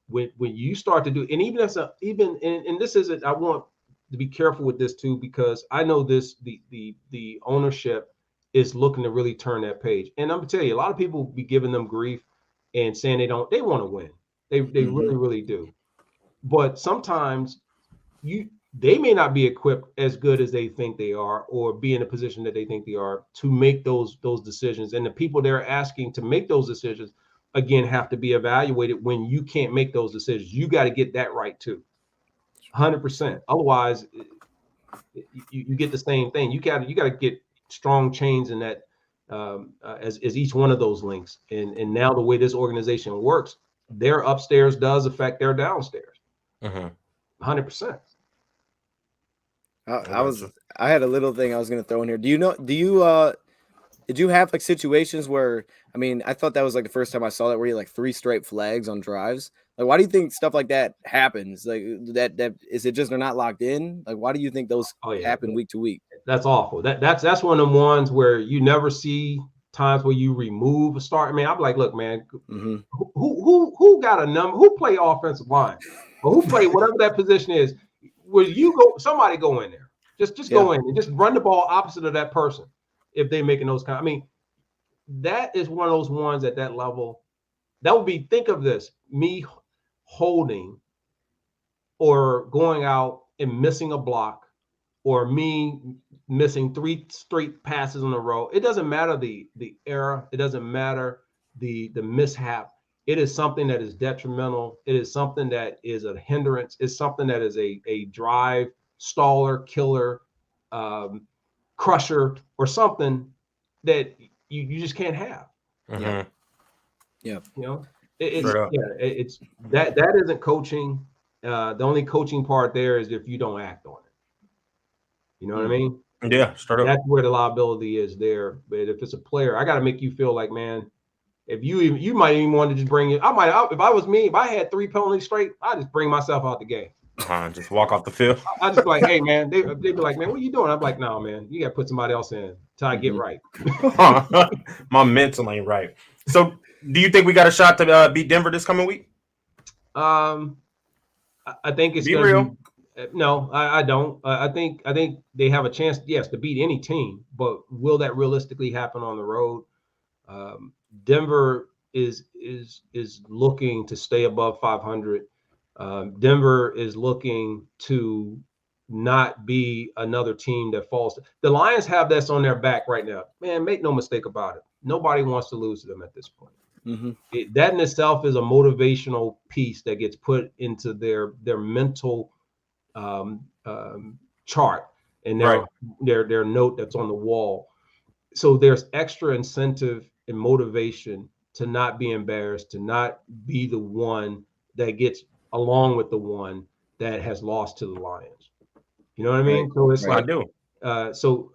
When you start to do, and even and this isn't, I want to be careful with this too, because I know this, the ownership is looking to really turn that page. And I'm gonna tell you, a lot of people be giving them grief and saying they want to win. They really, really do. But sometimes they may not be equipped as good as they think they are, or be in a position that they think they are to make those decisions. And the people they're asking to make those decisions, again, have to be evaluated when you can't make those decisions. You got to get that right too. 100%. Otherwise, you get the same thing. You got to get strong chains in that as each one of those links. And now the way this organization works, their upstairs does affect their downstairs. 100%. I had a little thing I was going to throw in here. Did you have like situations where, I mean, I thought that was like the first time I saw that, where you like 3 straight flags on drives. Like, why do you think stuff like that happens? Like that is it just they're not locked in? Like, why do you think those happen week to week? That's awful. That's one of them ones where you never see times where you remove a start. I mean, I'm like, look, man, who got a number? Who play offensive line? Or who play whatever that position is? Will you go? Somebody go in there. Just go in and just run the ball opposite of that person. If they're making those kind, I mean, that is one of those ones at that level. That would be, think of this, me holding or going out and missing a block, or me missing 3 straight passes in a row. It doesn't matter the error. It doesn't matter the mishap. It is something that is detrimental. It is something that is a hindrance. It's something that is a drive staller, killer, crusher, or something that you just can't have. Yeah. You know, it's that isn't coaching. The only coaching part there is if you don't act on it. You know what I mean? Yeah, straight up. That's where the liability is there. But if it's a player, I got to make you feel like, man, if you might even want to just bring it. If I was me, if I had 3 penalties straight, I'd just bring myself out the game. Just walk off the field. I just be like, hey, man, they'd be like, man, what are you doing? I'm like, no, man, you got to put somebody else in till I get right. My mental ain't right. So do you think we got a shot to beat Denver this coming week? I think it's real. No, I don't. I think they have a chance, yes, to beat any team, but will that realistically happen on the road? Denver is looking to stay above 500. Denver is looking to not be another team that falls. The Lions have this on their back right now. Man, make no mistake about it. Nobody wants to lose to them at this point. That in itself is a motivational piece that gets put into their mental chart and their note that's on the wall. So there's extra incentive and motivation to not be embarrassed, to not be the one that gets along with the one that has lost to the Lions. You know what I mean? So it's like, I do. So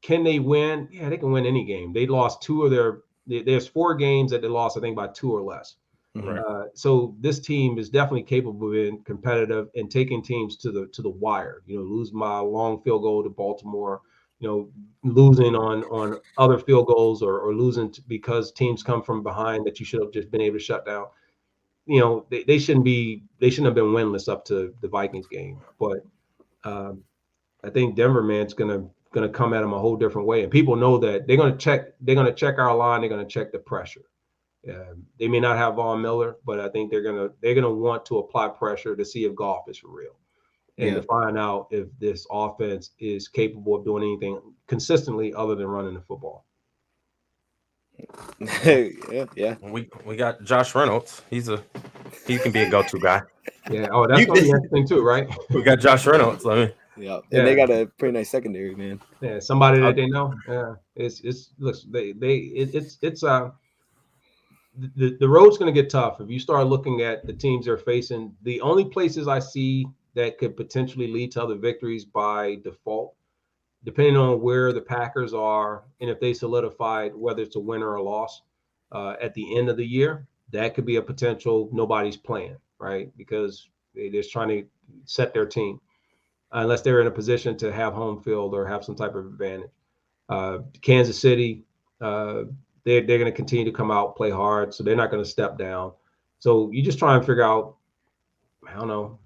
can they win? Yeah, they can win any game. They lost there's 4 games that they lost, I think, by 2 or less. So this team is definitely capable of being competitive and taking teams to the wire. Losing by a long field goal to Baltimore. Losing on other field goals or losing because teams come from behind that you should have just been able to shut down. They shouldn't have been winless up to the Vikings game. But I think Denver, man, it's gonna come at them a whole different way, and people know that they're gonna check our line. They're gonna check the pressure. They may not have Von Miller, but I think they're gonna want to apply pressure to see if Goff is for real. And to find out if this offense is capable of doing anything consistently other than running the football. Yeah. We got Josh Reynolds. He can be a go-to guy. Yeah. Oh, that's gonna be interesting too, right? We got Josh Reynolds. And they got a pretty nice secondary, man. Yeah, somebody that they know. Yeah, the road's going to get tough if you start looking at the teams they're facing. The only places I see that could potentially lead to other victories by default, depending on where the Packers are and if they solidified whether it's a win or a loss at the end of the year, that could be a potential nobody's playing, right? Because they're just trying to set their team unless they're in a position to have home field or have some type of advantage. Kansas City, they're going to continue to come out, play hard, so they're not going to step down. So you just try and figure out, I don't know,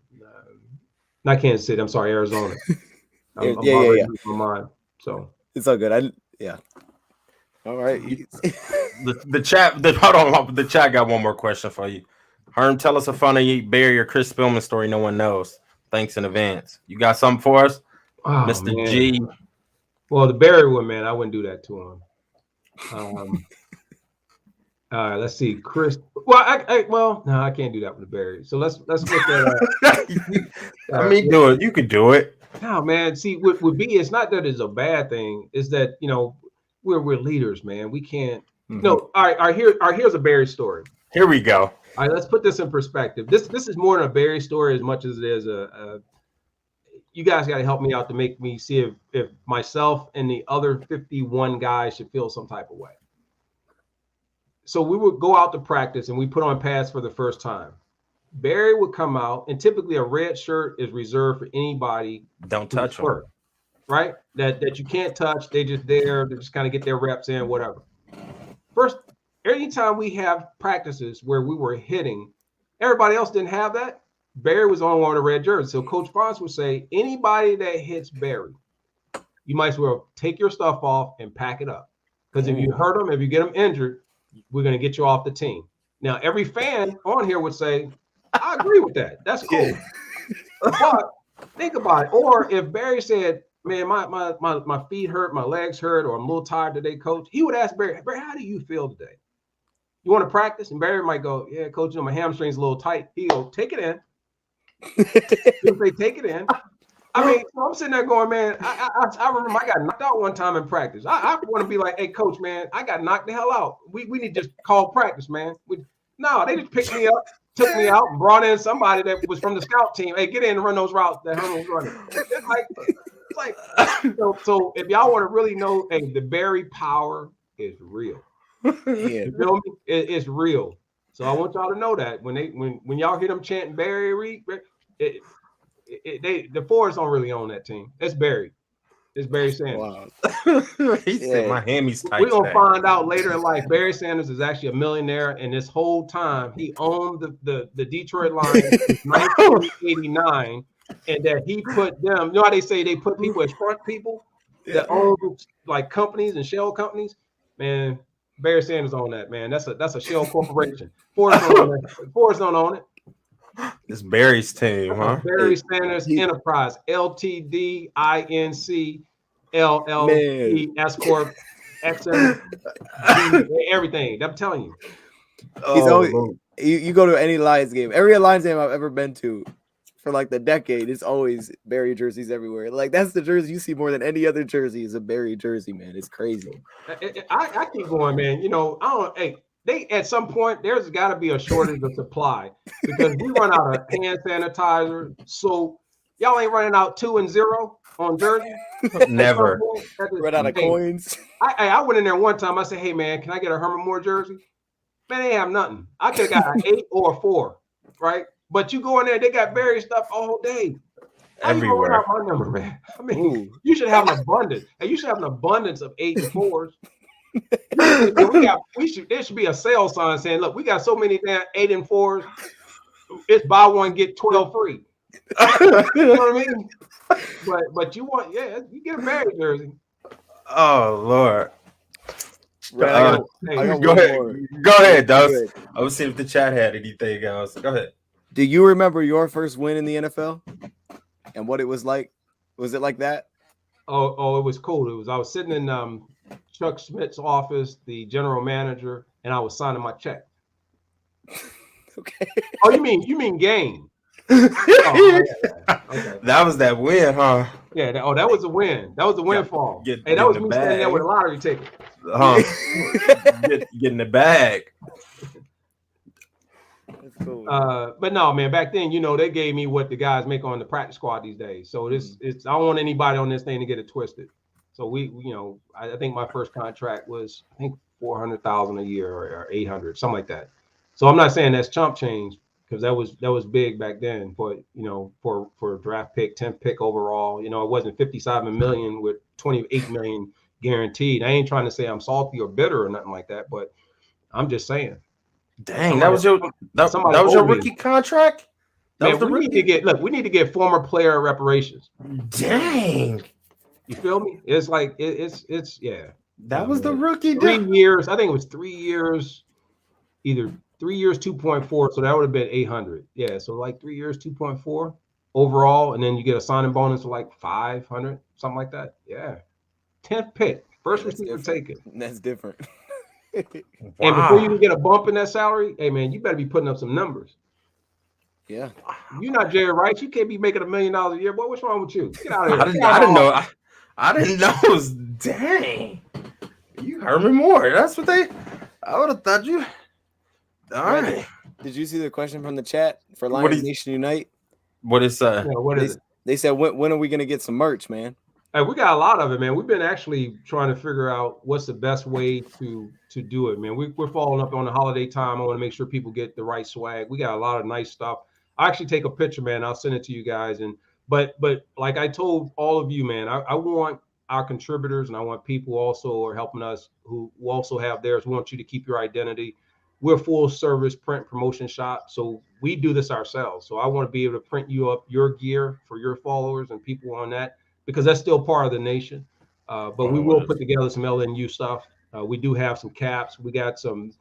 not Kansas City, I'm sorry, Arizona. I'm already losing my mind. So it's all good. All right. The chat got one more question for you. Herm, tell us a funny Barry or Chris Spillman story no one knows. Thanks in advance. You got something for us, Mr. Man. G? Well, the Barry one, man, I wouldn't do that to him. All right, let's see, Chris. Well, no, I can't do that with the Barry. So let's look at. Do it. You can do it. No, man. See, with B, it's not that it's a bad thing. It's that we're leaders, man. We can't. No. All right. Here's a Barry story. Here we go. All right, let's put this in perspective. This is more than a Barry story as much as it is you guys got to help me out to make me see if myself and the other 51 guys should feel some type of way. So we would go out to practice and we put on pads for the first time. Barry would come out, and typically a red shirt is reserved for anybody. Don't touch them. Right? That you can't touch. They just there to just kind of get their reps in, whatever. First, anytime we have practices where we were hitting, everybody else didn't have that. Barry was on one of the red jerseys. So Coach Fonz would say, anybody that hits Barry, you might as well take your stuff off and pack it up. Because if you hurt them, if you get them injured, we're going to get you off the team. Now, every fan on here would say, I agree with that. That's cool. But think about it. Or if Barry said, man, my feet hurt, my legs hurt, or I'm a little tired today, coach, he would ask Barry, how do you feel today? You want to practice? And Barry might go, yeah, coach, my hamstring's a little tight. He'll go, take it in. If they take it in. I mean, so I'm sitting there going, man, I remember I got knocked out one time in practice. I want to be like, hey, coach, man, I got knocked the hell out. We need to just call practice, man. No, they just picked me up, took me out, and brought in somebody that was from the scout team. Hey, get in and run those routes that Herman was running. It's like so if y'all want to really know, hey, the Barry power is real. You feel me? It's real. So I want y'all to know that when y'all hear them chanting Barry Reed, the Fords don't really own that team. It's Barry. It's Barry Sanders. Wow. He said my hammies tight. We're gonna find out later in life. Barry Sanders is actually a millionaire, and this whole time he owned the Detroit Lions since 1989, and that he put them. You know how they say they put people as front people that own like companies and shell companies. Man, Barry Sanders own that. Man, that's a shell corporation. Fords don't own it. It's Barry's team, huh? Barry Sanders Enterprise, Ltd, Inc, LLC, S Corp, XM, everything. I'm telling you. He's always Lord. you go to any Lions game. Every Lions game I've ever been to for like the decade, it's always Barry jerseys everywhere. Like that's the jersey you see more than any other jersey is a Barry jersey, man. It's crazy. I keep going, man. You know, I don't. Hey, they at some point there's got to be a shortage of supply because we run out of hand sanitizer. So y'all ain't running out 2 and 0 on jersey. Never. Run out of coins. I went in there one time. I said, "Hey, man, can I get a Herman Moore jersey?" Man, they have nothing. I could have got an 8 or a 4, right? But you go in there, they got Barry stuff all day. Everywhere. Out my number, man. I mean, you should have an abundance. And you should have an abundance of 8 and 4s. There should be a sales sign saying, "Look, we got so many damn 8 and 4s. It's buy one get 12 free." You know what I mean? But you want, you get a Barry jersey. Oh Lord. Right, Go ahead, Dust. I will see if the chat had anything else. Go ahead. Do you remember your first win in the NFL and what it was like? Was it like that? Oh, it was cool. I was sitting in Chuck Schmidt's office, the general manager, and I was signing my check. Okay. Oh, you mean game? Okay. That was that win, huh? Yeah. That was a win. That was a windfall. That was me standing there with a lottery ticket. Getting the bag. That's cool. But no, man, back then, you know, they gave me what the guys make on the practice squad these days. So I don't want anybody on this thing to get it twisted. So I think my first contract was, I think, $400,000 a year or 800, something like that. So I'm not saying that's chump change because that was big back then. But you know, for a draft pick, 10th pick overall, you know, it wasn't 57 million with 28 million guaranteed. I ain't trying to say I'm salty or bitter or nothing like that, but I'm just saying. Dang, that was your rookie contract? Man, we need to get former player reparations. Dang. You feel me? It's like it's That was the rookie 3 years. I think it was 3 years, either 3 years, 2.4. So that would have been 800. Yeah. So like 3 years, 2.4 overall. And then you get a signing bonus of like 500, something like that. Yeah. 10th pick. First receiver taken. That's different. Wow. And before you can get a bump in that salary, hey man, you better be putting up some numbers. Yeah. You're not Jerry Rice. You can't be making $1 million a year. Boy, what's wrong with you? Get out of here. I didn't know it was, dang. You Herman Moore. That's what I would have thought you. All right. Did you see the question from the chat for Lions Nation Unite? What is what is it? They said, when are we going to get some merch, man? Hey, we got a lot of it, man. We've been actually trying to figure out what's the best way to do it, man. We're following up on the holiday time. I want to make sure people get the right swag. We got a lot of nice stuff. I actually take a picture, man. I'll send it to you guys. But like I told all of you, man, I want our contributors and I want people also who are helping us who also have theirs. We want you to keep your identity. We're a full service print promotion shop. So we do this ourselves. So I want to be able to print you up your gear for your followers and people on that, because that's still part of the nation. But we will put together some LNU stuff. We do have some caps. We got some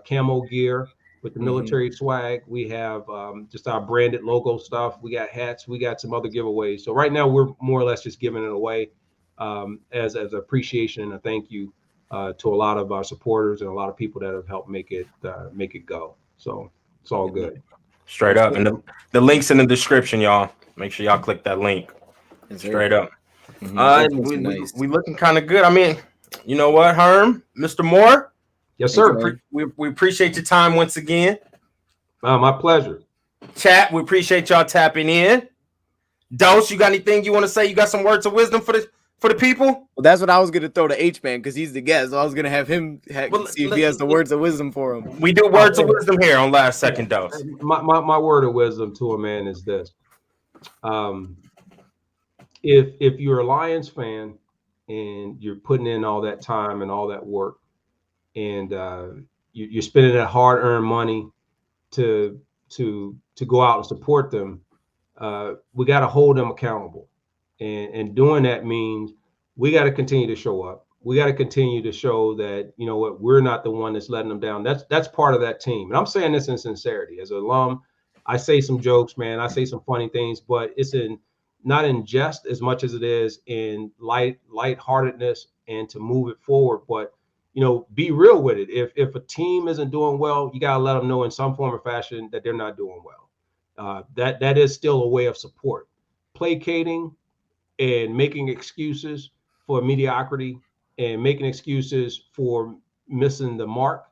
camo gear with the military swag. We have just our branded logo stuff. We got hats. We got some other giveaways. So right now we're more or less just giving it away as appreciation and a thank you to a lot of our supporters and a lot of people that have helped make it go. So it's all good. Straight up. And the link's in the description, y'all. Make sure y'all click that link. Straight up. We looking kind of good. I mean, you know what, Herm, Mr. Moore? Yes, sir. We appreciate your time once again. My pleasure. Chat, we appreciate y'all tapping in. Dose, you got anything you want to say? You got some words of wisdom for the people? Well, that's what I was going to throw to H-Man because he's the guest. So I was going to have him see if he has the words of wisdom for him. We do words of wisdom here on Last Second Dose. My word of wisdom to a man is this. If you're a Lions fan and you're putting in all that time and all that work and you're spending that hard-earned money to go out and support them, we got to hold them accountable. And doing that means we got to continue to show up. We got to continue to show that, you know what, we're not the one that's letting them down. That's part of that team. And I'm saying this in sincerity. As an alum, I say some jokes, man. I say some funny things, but it's not in jest as much as it is in lightheartedness and to move it forward. But, be real with it. If a team isn't doing well, you gotta let them know in some form or fashion that they're not doing well. That is still a way of support. Placating and making excuses for mediocrity and making excuses for missing the mark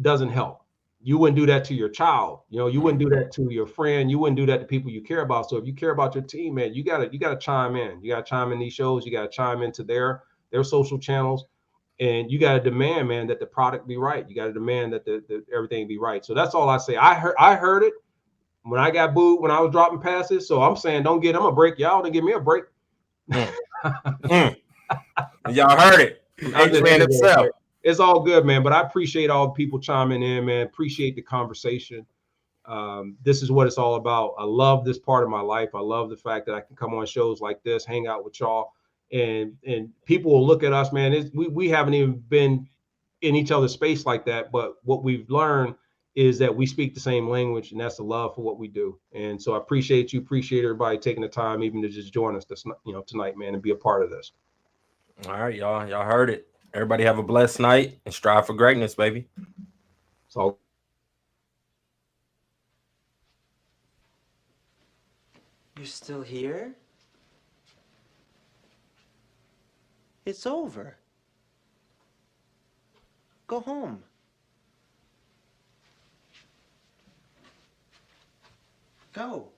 doesn't help. You wouldn't do that to your child. You wouldn't do that to your friend. You wouldn't do that to people you care about. So if you care about your team, man, you gotta chime in. You gotta chime in these shows. You gotta chime into their social channels, and you gotta demand, man, that the product be right. You gotta demand that the everything be right. So that's all I say. I heard it when I got booed when I was dropping passes. So I'm saying, don't get them a break. Y'all didn't give me a break. Y'all heard it. H-Man himself. It's all good, man. But I appreciate all the people chiming in, man. Appreciate the conversation. This is what it's all about. I love this part of my life. I love the fact that I can come on shows like this, hang out with y'all, and people will look at us, man. We haven't even been in each other's space like that. But what we've learned is that we speak the same language, and that's the love for what we do. And so I appreciate you, appreciate everybody taking the time even to just join us tonight, man, and be a part of this. All right, y'all heard it. Everybody have a blessed night and strive for greatness, baby. So you're still here? It's over. Go home. Go.